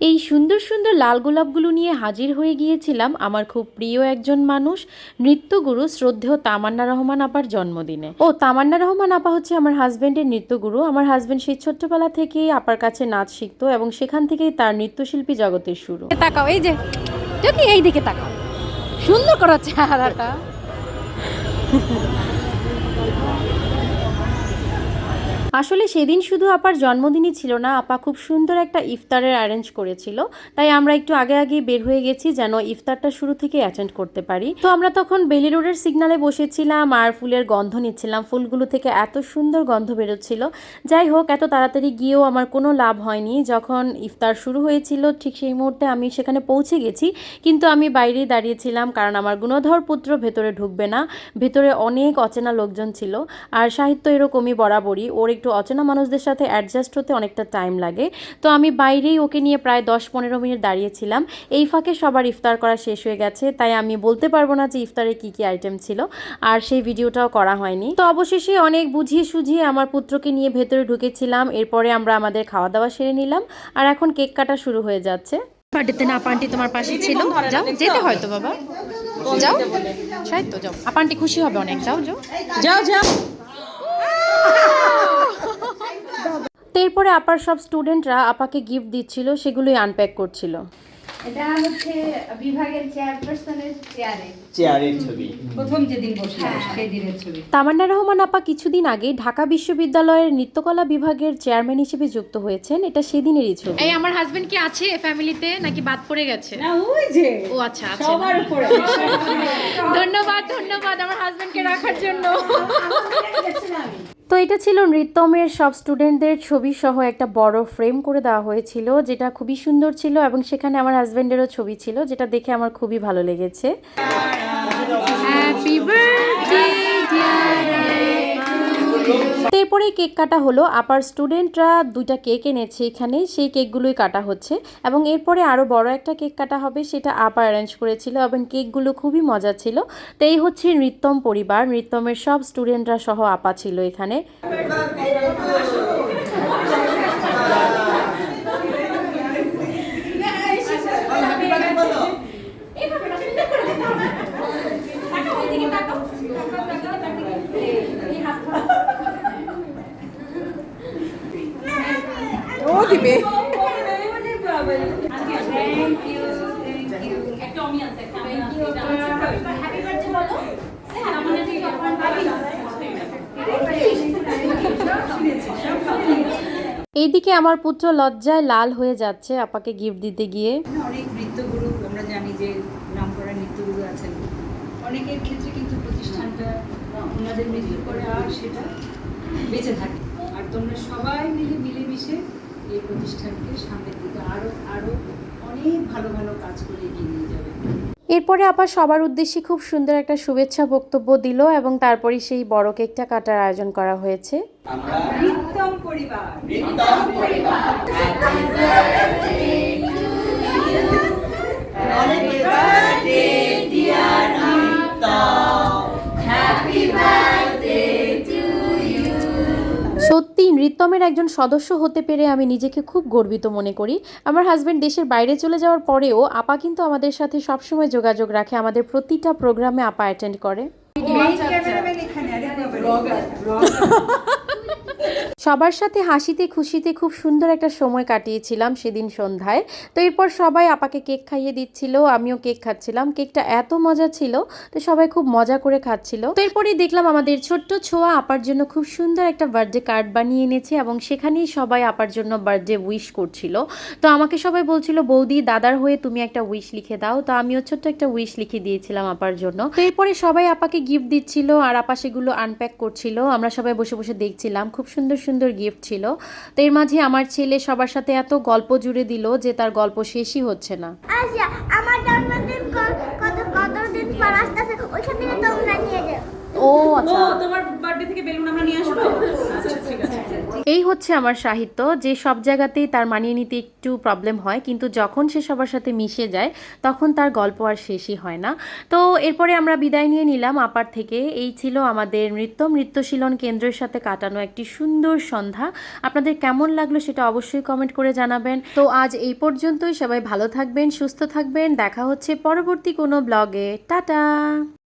এই সুন্দর সুন্দর লাল গোলাপগুলো নিয়ে হাজির হয়ে গিয়েছিলাম আমার খুব প্রিয় একজন মানুষ, নৃত্যগুরু শ্রদ্ধেয় তামান্না রহমান আপার জন্মদিনে। তামান্না রহমান আপা হচ্ছে আমার হাজব্যান্ডের নৃত্যগুরু। আমার হাজব্যান্ড সেই ছোট্টবেলা থেকেই আপার কাছে নাচ শিখতো এবং সেখান থেকেই তার নৃত্যশিল্পী জগতের শুরু। তাকাও, এই যে কি এই দিকে তাকাও, সুন্দর করা চেহারাটা। আসলে সেদিন শুধু আপার জন্মদিনই ছিল না, আপা খুব সুন্দর একটা ইফতারের অ্যারেঞ্জ করেছিল। তাই আমরা একটু আগে আগেই বের হয়ে গেছি যেন ইফতারটা শুরু থেকে অ্যাটেন্ড করতে পারি। তো আমরা তখন বেলি রোডের সিগনালে বসেছিলাম আর ফুলের গন্ধ নিচ্ছিলাম। ফুলগুলো থেকে এত সুন্দর গন্ধ বেরোচ্ছিল। যাই হোক, এত তাড়াতাড়ি গিয়েও আমার কোনো লাভ হয়নি। যখন ইফতার শুরু হয়েছিল ঠিক সেই মুহূর্তে আমি সেখানে পৌঁছে গেছি, কিন্তু আমি বাইরেই দাঁড়িয়েছিলাম কারণ আমার গুণধর পুত্র ভেতরে ঢুকবে না। ভেতরে অনেক অচেনা লোকজন ছিল। আর সাহিত্য এরকমই বরাবরই, ওর একটু অচেনা মানুষদের সাথে অ্যাডজাস্ট হতে অনেকটা টাইম লাগে। তো আমি বাইরেই ওকে নিয়ে প্রায় 10-15 মিনিট দাঁড়িয়েছিলাম। এই ফাঁকে সবার ইফতার করা শেষ হয়ে গেছে, তাই আমি বলতে পারবো না যে ইফতারে কি কি আইটেম ছিল, আর সেই ভিডিওটাও করা হয়নি। তো অবশেষে অনেক বুঝিয়ে সুঝিয়ে আমার পুত্রকে নিয়ে ভেতরে ঢুকেছিলাম। এরপরে আমরা আমাদের খাওয়া দাওয়া সেরে নিলাম আর এখন কেক কাটা শুরু হয়ে যাচ্ছে। পার্টিতে না, আপান্টি তোমার পাশে ছিল, যাও, যেতে হয়তো বাবা, যাও সাহিত্য যাও, আপান্টি খুশি হবে অনেক, যাও যাও যাও যাও। এরপরে আপার সব স্টুডেন্টরা আপাকে গিফট দিচ্ছিল, সেগুলোই আনপ্যাক করছিল। এটা হচ্ছে বিভাগের চেয়ারপারসনের চেয়ারের ছবি, প্রথম যেদিন বসে সেই দিনের ছবি। তামান্না রহমান আপা কিছুদিন আগে ঢাকা বিশ্ববিদ্যালয়ের নৃত্যকলা বিভাগের চেয়ারম্যান হিসেবে যুক্ত হয়েছেন, এটা সেদিনেরই ছবি। এই আমার হাজবেন্ড কি আছে ফ্যামিলিতে নাকি বাদ পড়ে গেছে? না, ওই যে ও আচ্ছা আছে, সবার উপরে। ধন্যবাদ ধন্যবাদ আমার হাজবেন্ডকে রাখার জন্য। তো এটা ছিল নৃত্যমের সব স্টুডেন্টদের ছবি সহ একটা বড় ফ্রেম করে দেওয়া হয়েছিল, যেটা খুবই সুন্দর ছিল এবং সেখানে আমার হাজব্যান্ডেরও ছবি ছিল, যেটা দেখে আমার খুবই ভালো লেগেছে। হ্যাপি বার্থডে এরপরে কেক কাটা হলো। আপার স্টুডেন্টরা 2টা কেক এনেছে এখানে, সেই কেকগুলোই কাটা হচ্ছে এবং এরপরে আরও বড় একটা কেক কাটা হবে, সেটা আপা অ্যারেঞ্জ করেছিল এবং কেকগুলো খুবই মজা ছিল। তো এই হচ্ছে নৃত্যম পরিবার, নৃত্যমের সব স্টুডেন্টরা সহ আপা ছিল এখানে। ও দিবে। এইদিকে আমার পুত্র লজ্জায় লাল হয়ে যাচ্ছে আপাকে গিফট দিতে গিয়ে। অনেক নৃত্যগুরু আমরা জানি যে নামকরা নৃত্যগুরু আছেন, অনেকের ক্ষেত্রে কিন্তু প্রতিষ্ঠানটা ওনাদের মৃত্যুর পরে আর সেটা বেঁচে থাকে। আর তোমরা সবাই মিলেমিশে এই প্রতিষ্ঠানকে সামনের দিকে আরো আরো অনেক ভালো ভালো কাজ করে এগিয়ে নিয়ে যাবে। এরপরে আপা সবার উদ্দেশ্যে খুব সুন্দর একটা শুভেচ্ছা বক্তব্য দিল এবং তারপরে সেই বড় কেকটা কাটার আয়োজন করা হয়েছে। নৃত্যম পরিবার, সত্যি নৃত্যমের একজন সদস্য হতে পেরে আমি নিজেকে খুব গর্বিত মনে করি। আমার হাজব্যান্ড দেশের বাইরে চলে যাওয়ার পরেও আপা কিন্তু আমাদের সাথে সবসময় যোগাযোগ রাখে, আমাদের প্রতিটা প্রোগ্রামে আপা অ্যাটেন্ড করে। সবার সাথে হাসিতে খুশিতে খুব সুন্দর একটা সময় কাটিয়েছিলাম সেদিন সন্ধ্যায়। তো এরপর সবাই আপাকে কেক খাইয়ে দিচ্ছিল, আমিও কেক খাচ্ছিলাম। কেকটা এত মজা ছিল, তো সবাই খুব মজা করে খাচ্ছিল। তো এরপরেই দেখলাম আমাদের ছোট্ট ছোঁয়া আপার জন্য খুব সুন্দর একটা বার্থডে কার্ড বানিয়ে এনেছে এবং সেখানেই সবাই আপার জন্য বার্থডে উইশ করছিল। তো আমাকে সবাই বলছিল, বৌদি দাদার হয়ে তুমি একটা উইশ লিখে দাও। তো আমিও ছোট্ট একটা উইশ লিখে দিয়েছিলাম আপার জন্য। তো এরপরে সবাই আপাকে গিফট দিচ্ছিল আর আপা সেগুলো আনপ্যাক করছিল। আমরা সবাই বসে বসে দেখছিলাম, খুব সুন্দর সুন্দর গিফট ছিল। তো এর মাঝে আমার ছেলে সবার সাথে এত গল্প জুড়ে দিল যে তার গল্প শেষই হচ্ছে না। আচ্ছা, আমার জন্মদিন কতদিন পর আসতেছে, ওইখান থেকে তোমরা নিয়ে যাও। ও আচ্ছা, তোমার বার্থডে থেকে বেলুন আমরা নিয়ে আসবো। আচ্ছা ঠিক আছে। এই হচ্ছে আমার সাহিত্য, যে সব জায়গাতেই তার মানিয়ে নিতে একটু প্রবলেম হয়, কিন্তু যখন সে সবার সাথে মিশে যায় তখন তার গল্প আর শেষই হয় না। তো এরপরে আমরা বিদায় নিয়ে নিলাম আপার থেকে। এই ছিল আমাদের নৃত্যশীলন কেন্দ্রের সাথে কাটানো একটি সুন্দর সন্ধ্যা। আপনাদের কেমন লাগলো সেটা অবশ্যই কমেন্ট করে জানাবেন। তো আজ এই পর্যন্তই, সবাই ভালো থাকবেন, সুস্থ থাকবেন, দেখা হচ্ছে পরবর্তী কোনো ব্লগে। টাটা।